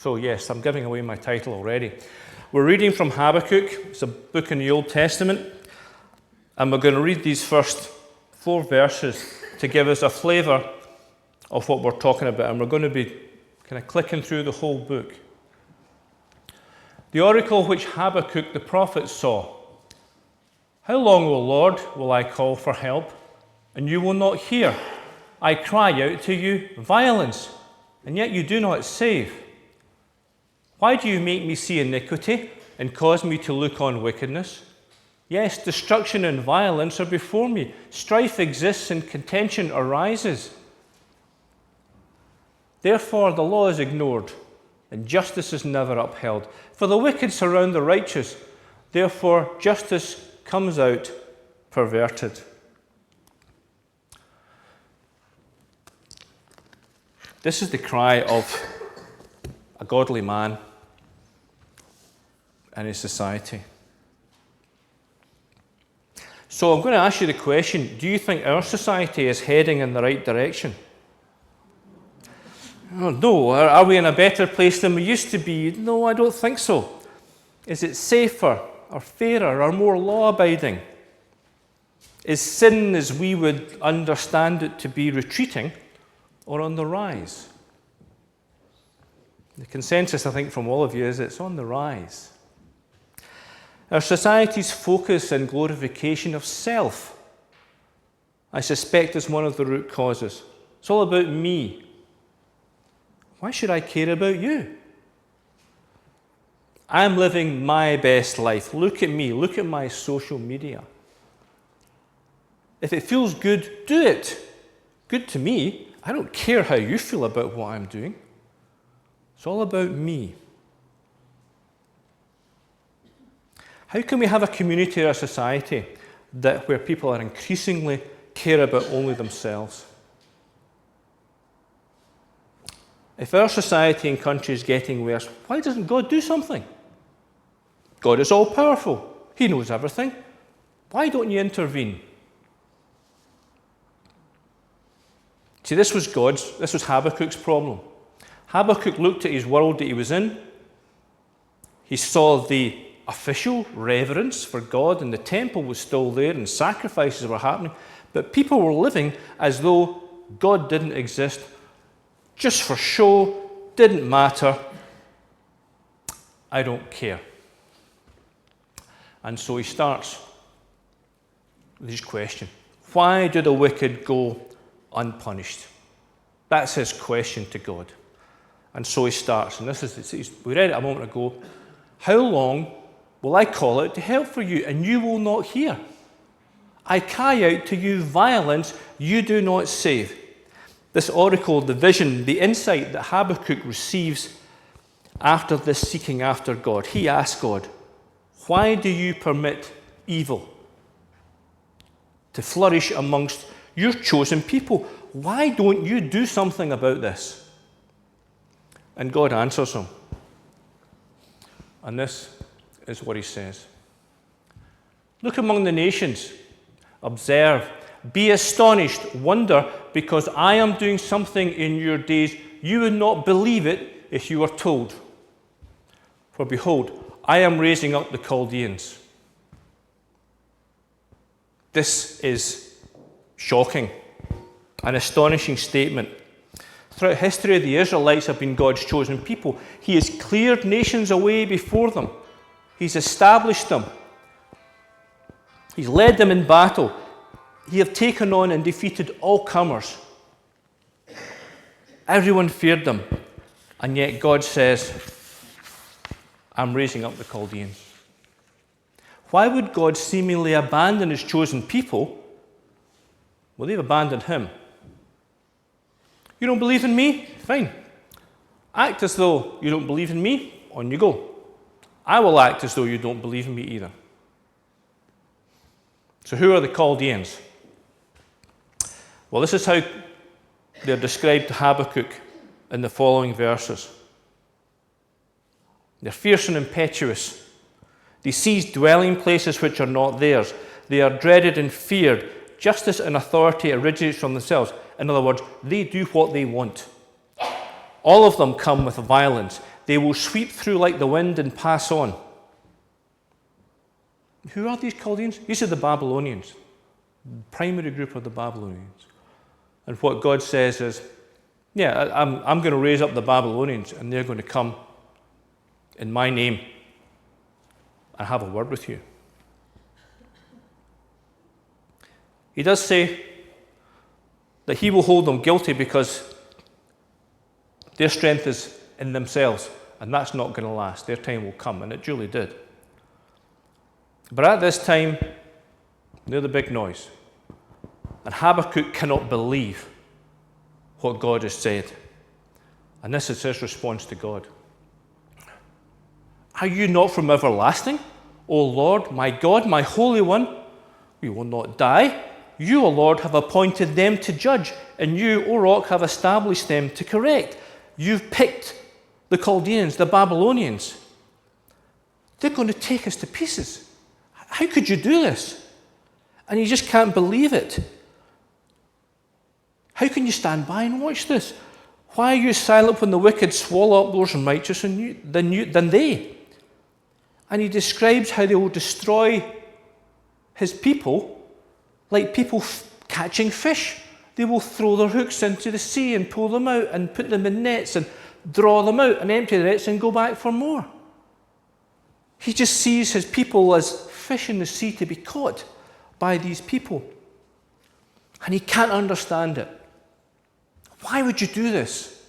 So yes, I'm giving away my title already. We're reading from Habakkuk. It's a book in the Old Testament. And we're going to read these first 4 verses to give us a flavour of what we're talking about. And we're going to be kind of clicking through the whole book. The oracle which Habakkuk the prophet saw. How long, O Lord, will I call for help, and you will not hear? I cry out to you, violence, and yet you do not save. Why do you make me see iniquity and cause me to look on wickedness? Yes, destruction and violence are before me. Strife exists and contention arises. Therefore the law is ignored, and justice is never upheld. For the wicked surround the righteous. Therefore justice comes out perverted. This is the cry of a godly man and his society. So I'm going to ask you the question, do you think our society is heading in the right direction? Oh, no. Are we in a better place than we used to be? No, I don't think so. Is it safer or fairer or more law-abiding? Is sin, as we would understand it, to be retreating or on the rise? The consensus, I think, from all of you is it's on the rise. Our society's focus and glorification of self, I suspect, is one of the root causes. It's all about me. Why should I care about you? I'm living my best life. Look at me. Look at my social media. If it feels good, do it. Good to me. I don't care how you feel about what I'm doing. It's all about me. How can we have a community or a society where people are increasingly care about only themselves? If our society and country is getting worse, why doesn't God do something? God is all-powerful. He knows everything. Why don't you intervene? See, this was Habakkuk's problem. Habakkuk looked at his world that he was in. He saw the official reverence for God, and the temple was still there, and sacrifices were happening, but people were living as though God didn't exist, just for show, didn't matter. I don't care. And so he starts with his question. Why do the wicked go unpunished? That's his question to God. And so he starts, and we read it a moment ago. How long will I call out to help for you, and you will not hear? I cry out to you violence, you do not save. This oracle, the vision, the insight that Habakkuk receives after this seeking after God. He asks God, why do you permit evil to flourish amongst your chosen people? Why don't you do something about this? And God answers him. And this is what he says. Look among the nations, observe, be astonished, wonder, because I am doing something in your days. You would not believe it if you were told. For behold, I am raising up the Chaldeans. This is shocking, an astonishing statement. Throughout history, the Israelites have been God's chosen people. He has cleared nations away before them. He's established them. He's led them in battle. He have taken on and defeated all comers. Everyone feared them. And yet God says, I'm raising up the Chaldeans. Why would God seemingly abandon his chosen people? Well, they've abandoned him. You don't believe in me? Fine. Act as though you don't believe in me. On you go. I will act as though you don't believe in me either. So who are the Chaldeans? Well, this is how they're described to Habakkuk in the following verses. They're fierce and impetuous. They seize dwelling places which are not theirs. They are dreaded and feared. Justice and authority originates from themselves. In other words, they do what they want. All of them come with violence. They will sweep through like the wind and pass on. Who are these Chaldeans? These are the Babylonians, the primary group of the Babylonians. And what God says is, yeah, I'm going to raise up the Babylonians, and they're going to come in my name and have a word with you. He does say that he will hold them guilty because their strength is in themselves, and that's not going to last. Their time will come, and it duly did. But at this time, they're the big noise. And Habakkuk cannot believe what God has said. And this is his response to God. Are you not from everlasting, O Lord, my God, my Holy One? We will not die. You, O Lord, have appointed them to judge, and you, O Rock, have established them to correct. You've picked the Chaldeans, the Babylonians. They're going to take us to pieces. How could you do this? And you just can't believe it. How can you stand by and watch this? Why are you silent when the wicked swallow up those righteous than they? And he describes how they will destroy his people like people catching fish. They will throw their hooks into the sea and pull them out and put them in nets and draw them out and empty the nets and go back for more. He just sees his people as fish in the sea to be caught by these people. And he can't understand it. Why would you do this?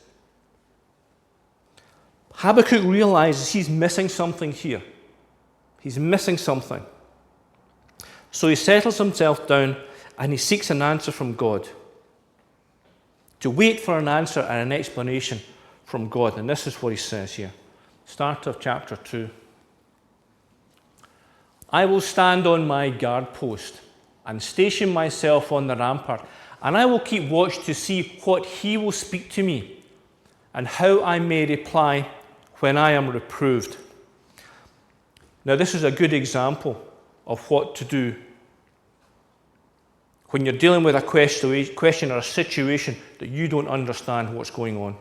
Habakkuk realizes he's missing something here. He's missing something. So he settles himself down and he seeks an answer from God. To wait for an answer and an explanation from God. And this is what he says here. Start of chapter 2. I will stand on my guard post and station myself on the rampart, and I will keep watch to see what he will speak to me and how I may reply when I am reproved. Now, this is a good example of what to do when you're dealing with a question or a situation that you don't understand what's going on.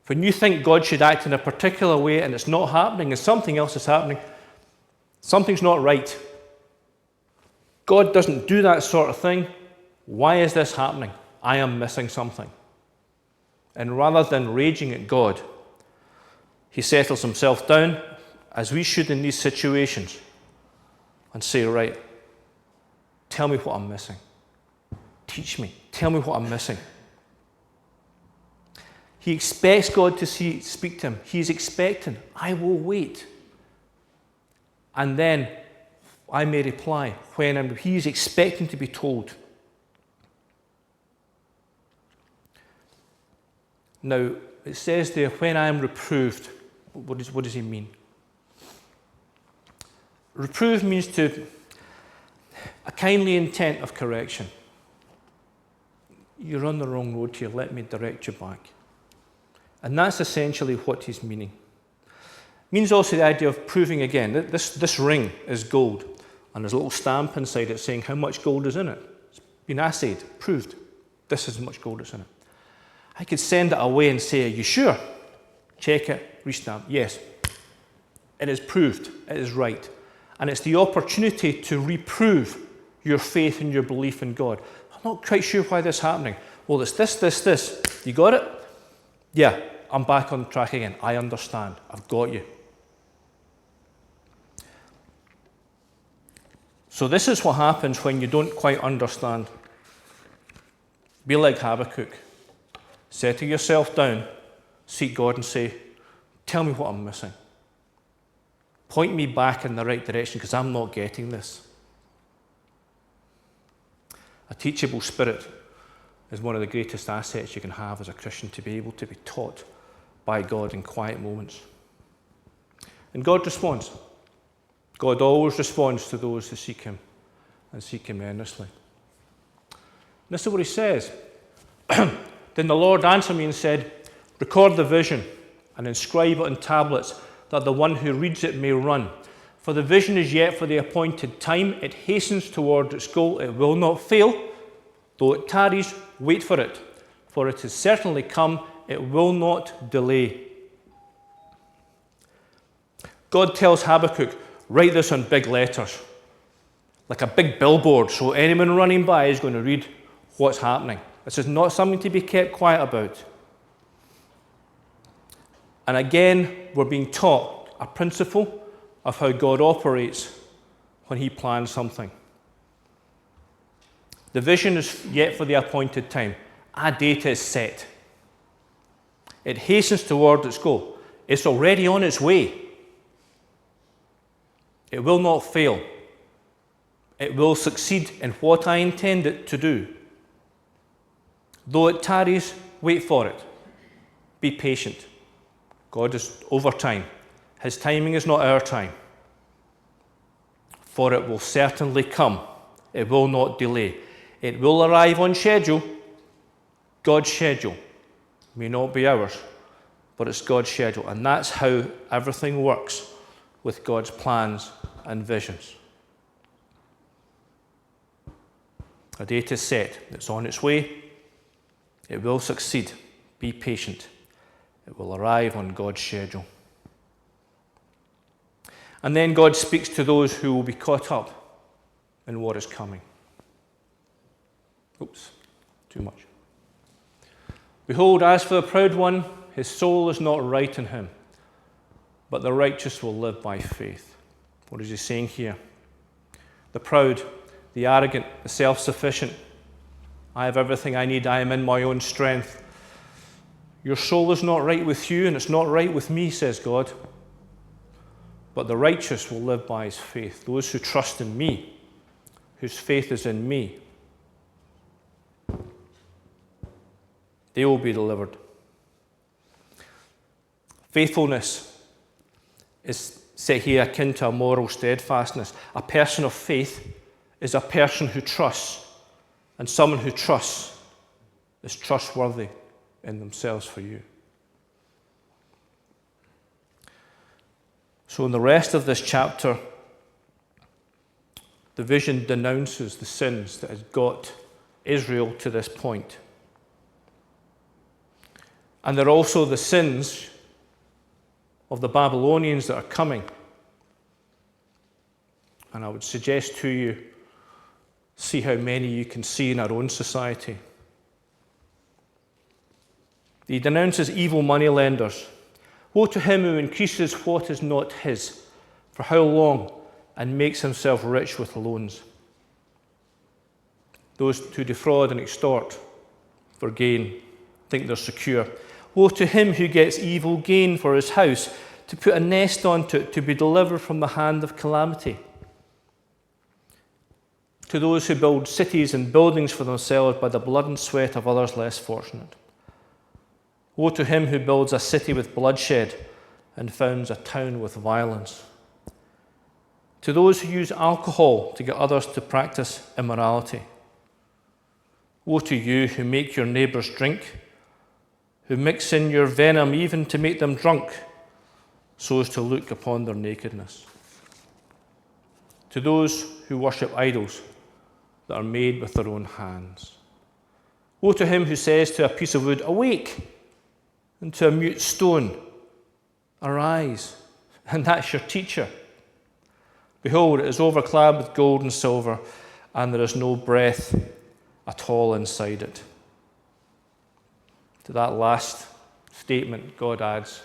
When you think God should act in a particular way and it's not happening and something else is happening, something's not right. God doesn't do that sort of thing. Why is this happening? I am missing something. And rather than raging at God, he settles himself down, as we should in these situations, and say, right, tell me what I'm missing. Teach me. Tell me what I'm missing. He expects God to speak to him. He's expecting, I will wait. And then I may reply when he's expecting to be told. Now, it says there, when I am reproved. What does he mean? Reprove means a kindly intent of correction. You're on the wrong road here, let me direct you back. And that's essentially what he's meaning. Means also the idea of proving again. This ring is gold, and there's a little stamp inside it saying how much gold is in it. It's been assayed, proved. This is how much gold is in it. I could send it away and say, are you sure? Check it, restamp. Yes, it is proved, it is right. And it's the opportunity to reprove your faith and your belief in God. I'm not quite sure why this is happening. Well, it's this. You got it? Yeah, I'm back on track again. I understand. I've got you. So this is what happens when you don't quite understand. Be like Habakkuk. Settle yourself down, seek God and say, tell me what I'm missing. Point me back in the right direction because I'm not getting this. A teachable spirit is one of the greatest assets you can have as a Christian, to be able to be taught by God in quiet moments. And God responds. God always responds to those who seek him and seek him earnestly. And this is what he says. Then the Lord answered me and said, record the vision and inscribe it on tablets, that the one who reads it may run. For the vision is yet for the appointed time. It hastens toward its goal. It will not fail. Though it tarries, wait for it. For it has certainly come. It will not delay. God tells Habakkuk, write this on big letters, like a big billboard, so anyone running by is going to read what's happening. This is not something to be kept quiet about. And again, we're being taught a principle of how God operates when he plans something. The vision is yet for the appointed time. A date is set. It hastens toward its goal. It's already on its way. It will not fail. It will succeed in what I intend it to do. Though it tarries, wait for it. Be patient. God is over time. His timing is not our time. For it will certainly come. It will not delay. It will arrive on schedule. God's schedule. May not be ours, but it's God's schedule. And that's how everything works with God's plans and visions. A date is set. It's on its way. It will succeed. Be patient. It will arrive on God's schedule. And then God speaks to those who will be caught up in what is coming. Oops, too much. Behold, as for the proud one, his soul is not right in him, but the righteous will live by faith. What is he saying here? The proud, the arrogant, the self-sufficient. I have everything I need. I am in my own strength. Your soul is not right with you, and it's not right with me, says God. But the righteous will live by his faith. Those who trust in me, whose faith is in me, they will be delivered. Faithfulness is set here akin to a moral steadfastness. A person of faith is a person who trusts, and someone who trusts is trustworthy in themselves for you. So in the rest of this chapter, the vision denounces the sins that has got Israel to this point. And they're also the sins of the Babylonians that are coming. And I would suggest to you, see how many you can see in our own society. He denounces evil moneylenders. Woe to him who increases what is not his, for how long, and makes himself rich with loans. Those who defraud and extort for gain think they're secure. Woe to him who gets evil gain for his house, to put a nest onto it, to be delivered from the hand of calamity. To those who build cities and buildings for themselves by the blood and sweat of others less fortunate. Woe to him who builds a city with bloodshed and founds a town with violence. To those who use alcohol to get others to practice immorality. Woe to you who make your neighbours drink, who mix in your venom even to make them drunk, so as to look upon their nakedness. To those who worship idols that are made with their own hands. Woe to him who says to a piece of wood, awake, and to a mute stone, arise, and that's your teacher. Behold, it is overclad with gold and silver, and there is no breath at all inside it. To that last statement, God adds,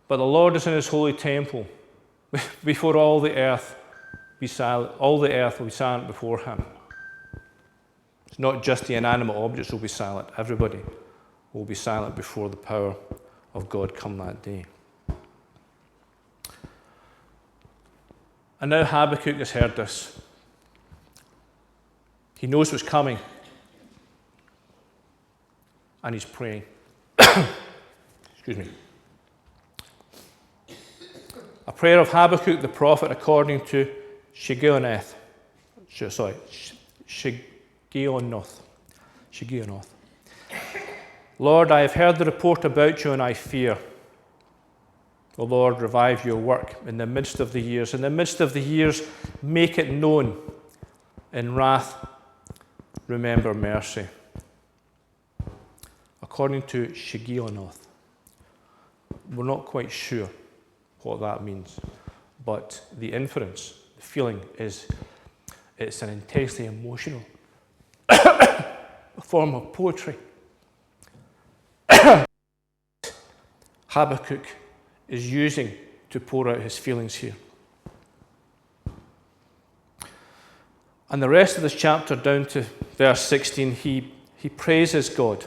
but the Lord is in his holy temple. Before all the earth be silent, all the earth will be silent before him. It's not just the inanimate objects will be silent. Everybody will be silent before the power of God come that day. And now Habakkuk has heard this. He knows what's coming. And he's praying. Excuse me. A prayer of Habakkuk the prophet according to Shigionoth. Lord, I have heard the report about you and I fear. O Lord, revive your work in the midst of the years. In the midst of the years, make it known. In wrath, remember mercy. According to Shigionoth. We're not quite sure what that means. But the inference, the feeling is, it's an intensely emotional form of poetry. Habakkuk is using to pour out his feelings here. And the rest of this chapter, down to verse 16, he praises God.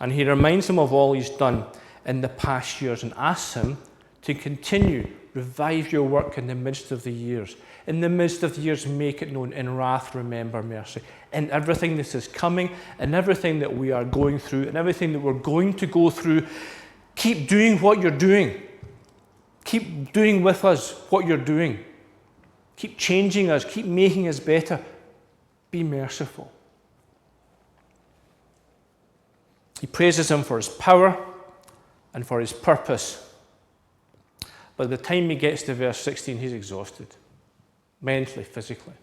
And he reminds him of all he's done in the past years and asks him to continue, revive your work in the midst of the years. In the midst of the years, make it known. In wrath, remember mercy. In everything that is coming, and everything that we are going through, and everything that we're going to go through, keep doing what you're doing. Keep doing with us what you're doing. Keep changing us. Keep making us better. Be merciful. He praises him for his power and for his purpose. By the time he gets to verse 16, he's exhausted. Mentally, physically.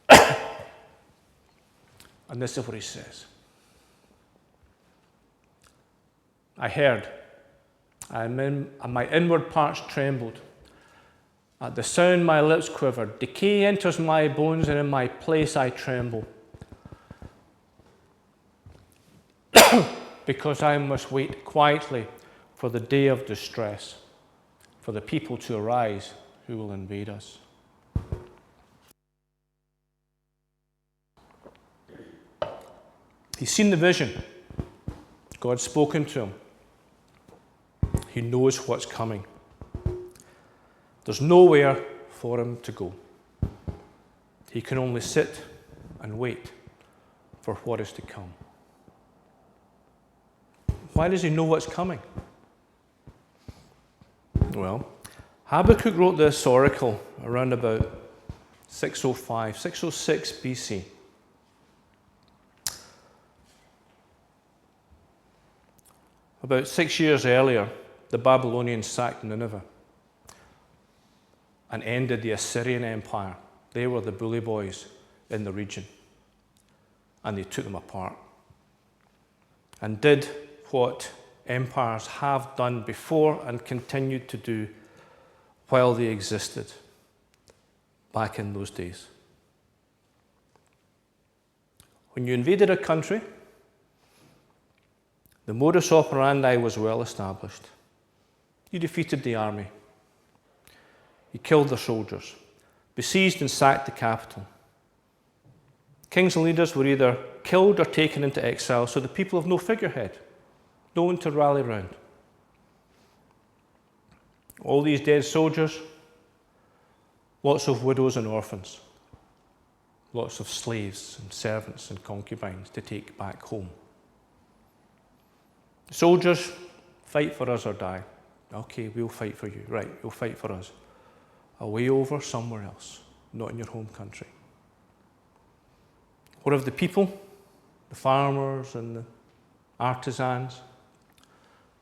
And this is what he says. I heard, and my inward parts trembled. At the sound my lips quivered. Decay enters my bones, and in my place I tremble. Because I must wait quietly for the day of distress, for the people to arise who will invade us. He's seen the vision. God's spoken to him. He knows what's coming. There's nowhere for him to go. He can only sit and wait for what is to come. Why does he know what's coming? Well, Habakkuk wrote this oracle around about 605, 606 BC. About 6 years earlier, the Babylonians sacked Nineveh and ended the Assyrian Empire. They were the bully boys in the region. And they took them apart and did what empires have done before and continued to do while they existed back in those days. When you invaded a country, the modus operandi was well established. You defeated the army. You killed their soldiers, besieged and sacked the capital. Kings and leaders were either killed or taken into exile, so the people have no figurehead, no one to rally round. All these dead soldiers, lots of widows and orphans, lots of slaves and servants and concubines to take back home. Soldiers, fight for us or die. Okay, we'll fight for you. Right, you'll fight for us. Away over somewhere else, not in your home country. What of the people, the farmers and the artisans?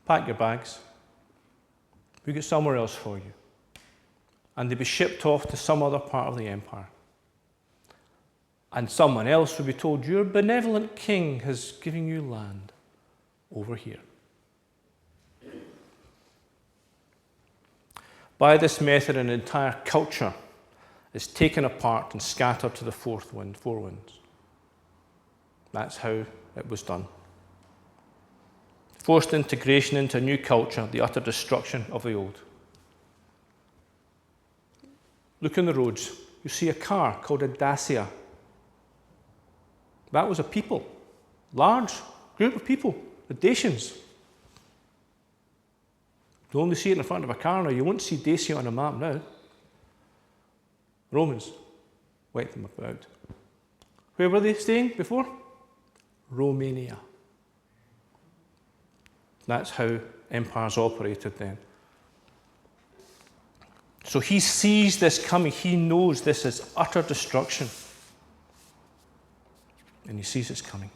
Pack your bags. We get somewhere else for you. And they'd be shipped off to some other part of the empire. And someone else would be told, your benevolent king has given you land over here. By this method, an entire culture is taken apart and scattered to the four winds. That's how it was done. Forced integration into a new culture, the utter destruction of the old. Look on the roads. You see a car called a Dacia. That was a people, large group of people, the Dacians. You only see it in front of a car now. You won't see Dacia on a map now. Romans wiped them out. Where were they staying before? Romania. That's how empires operated then. So he sees this coming. He knows this is utter destruction. And he sees it's coming.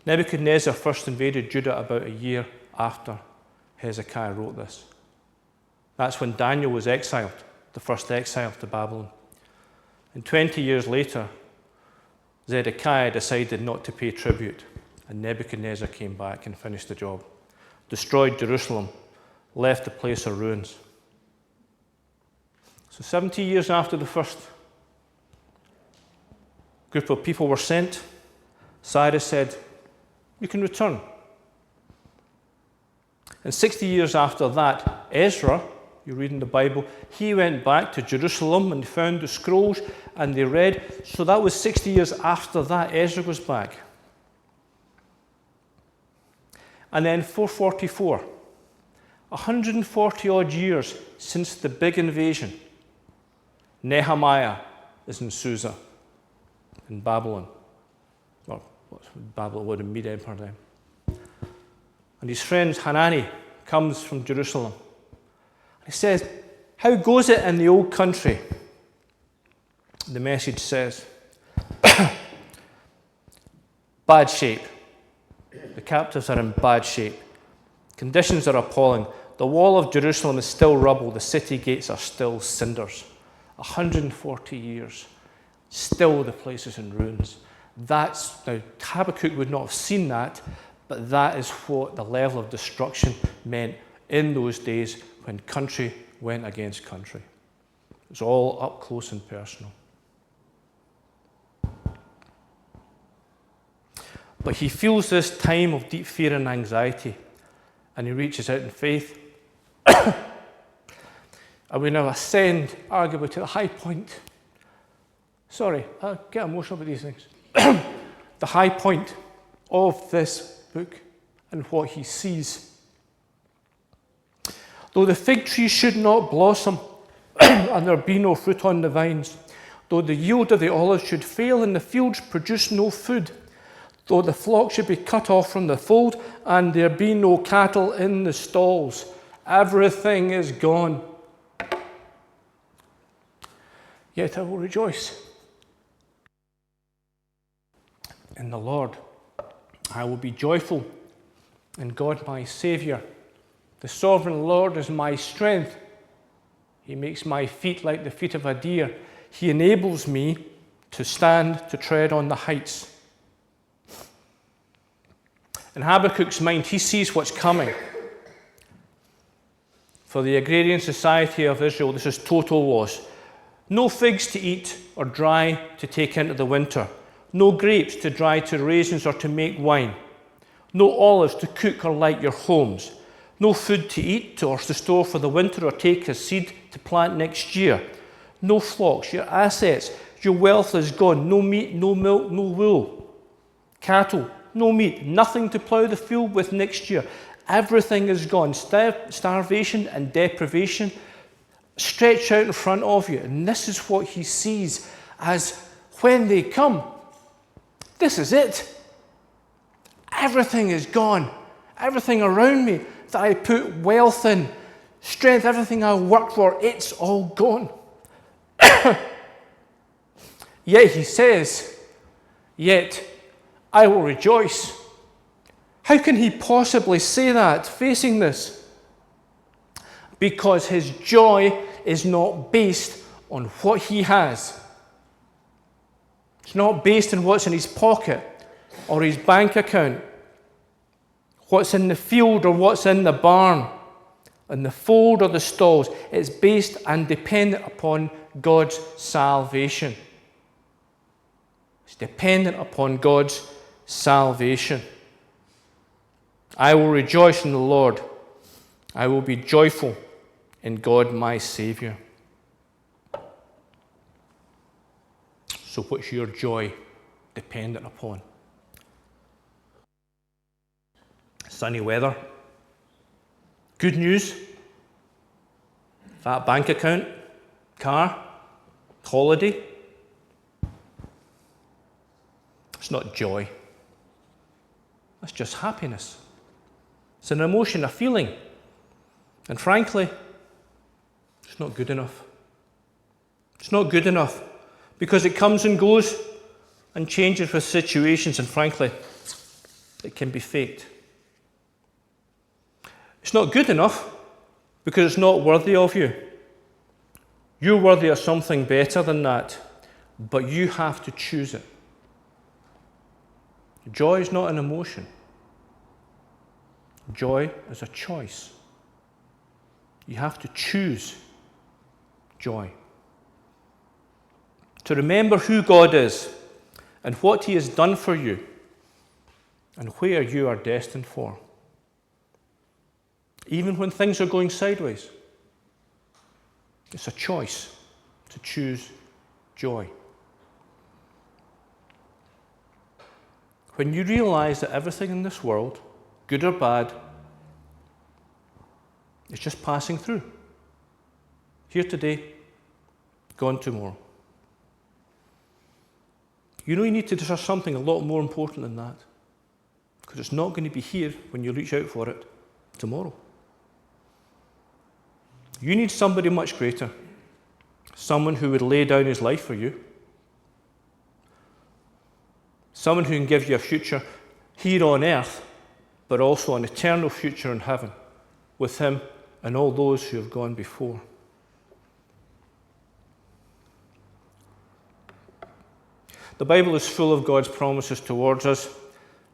Nebuchadnezzar first invaded Judah about a year after Hezekiah wrote this. That's when Daniel was exiled, the first exile to Babylon. And 20 years later, Zedekiah decided not to pay tribute, and Nebuchadnezzar came back and finished the job. Destroyed Jerusalem left the place of ruins. So 70 years after the first group of people were sent, Cyrus said, "You can return." And 60 years after that, Ezra, you read in the Bible, he went back to Jerusalem and found the scrolls and they read. So that was 60 years after that, Ezra was back. And then 444, 140 odd years since the big invasion, Nehemiah is in Susa, in Babylon. Or Babylon would have Media Empire then. And his friend Hanani comes from Jerusalem. He says, "How goes it in the old country?" The message says, "Bad shape. The captives are in bad shape. Conditions are appalling. The wall of Jerusalem is still rubble. The city gates are still cinders." 140 years. Still the place is in ruins. Now, Habakkuk would not have seen that, but that is what the level of destruction meant in those days when country went against country. It was all up close and personal. But he feels this time of deep fear and anxiety, and he reaches out in faith. And we now ascend, arguably, to the high point. Sorry, I get emotional about these things. The high point of this book and what he sees. Though the fig tree should not blossom and there be no fruit on the vines, though the yield of the olive should fail and the fields produce no food, though the flock should be cut off from the fold and there be no cattle in the stalls, everything is gone. Yet I will rejoice in the Lord. I will be joyful in God my Saviour. The sovereign Lord is my strength. He makes my feet like the feet of a deer. He enables me to stand, to tread on the heights. In Habakkuk's mind, he sees what's coming. For the agrarian society of Israel, this is total loss. No figs to eat or dry to take into the winter. No grapes to dry to raisins or to make wine. No olives to cook or light your homes. No food to eat or to store for the winter or take as seed to plant next year. No flocks, your assets, your wealth is gone. No meat, no milk, no wool. Cattle, no meat, nothing to plough the field with next year. Everything is gone. Starvation and deprivation stretch out in front of you. And this is what he sees as when they come. This is it. Everything is gone. Everything around me that I put wealth in, strength, everything I worked for, it's all gone. Yet he says, yet I will rejoice. How can he possibly say that facing this? Because his joy is not based on what he has. It's not based on what's in his pocket or his bank account, what's in the field or what's in the barn, in the fold or the stalls. It's based and dependent upon God's salvation. It's dependent upon God's salvation. I will rejoice in the Lord. I will be joyful in God my Saviour. So what's your joy dependent upon? Sunny weather? Good news? Fat bank account? Car? Holiday? It's not joy. That's just happiness. It's an emotion, a feeling. And frankly, it's not good enough. It's not good enough because it comes and goes and changes with situations, and frankly, it can be faked. It's not good enough because it's not worthy of you. You're worthy of something better than that, but you have to choose it. Joy is not an emotion. Joy is a choice. You have to choose joy. To remember who God is and what he has done for you and where you are destined for. Even when things are going sideways, it's a choice to choose joy. When you realize that everything in this world, good or bad, is just passing through. Here today, gone tomorrow. You know you need to do something a lot more important than that. Because it's not going to be here when you reach out for it tomorrow. You need somebody much greater. Someone who would lay down his life for you. Someone who can give you a future here on earth, but also an eternal future in heaven with him and all those who have gone before. The Bible is full of God's promises towards us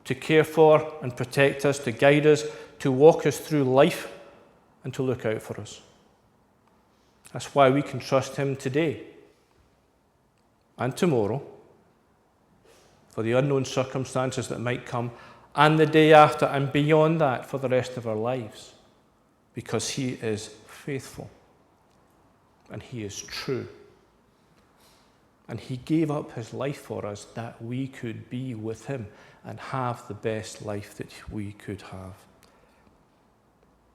to care for and protect us, to guide us, to walk us through life, and to look out for us. That's why we can trust him today and tomorrow for the unknown circumstances that might come, and the day after, and beyond that for the rest of our lives, because he is faithful and he is true. And he gave up his life for us that we could be with him and have the best life that we could have.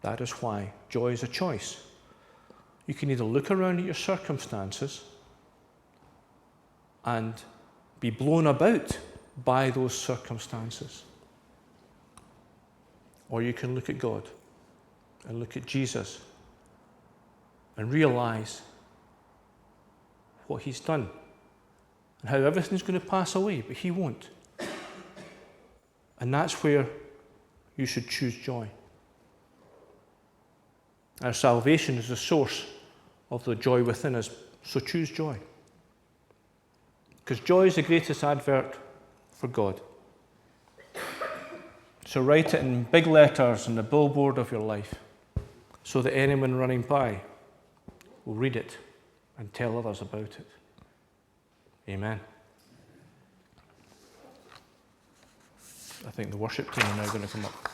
That is why joy is a choice. You can either look around at your circumstances and be blown about by those circumstances, or you can look at God and look at Jesus and realize what he's done and how everything's going to pass away, but he won't. And that's where you should choose joy. Our salvation is the source of the joy within us, so choose joy. Because joy is the greatest advert for God. So write it in big letters on the billboard of your life, so that anyone running by will read it and tell others about it. Amen. I think the worship team are now going to come up.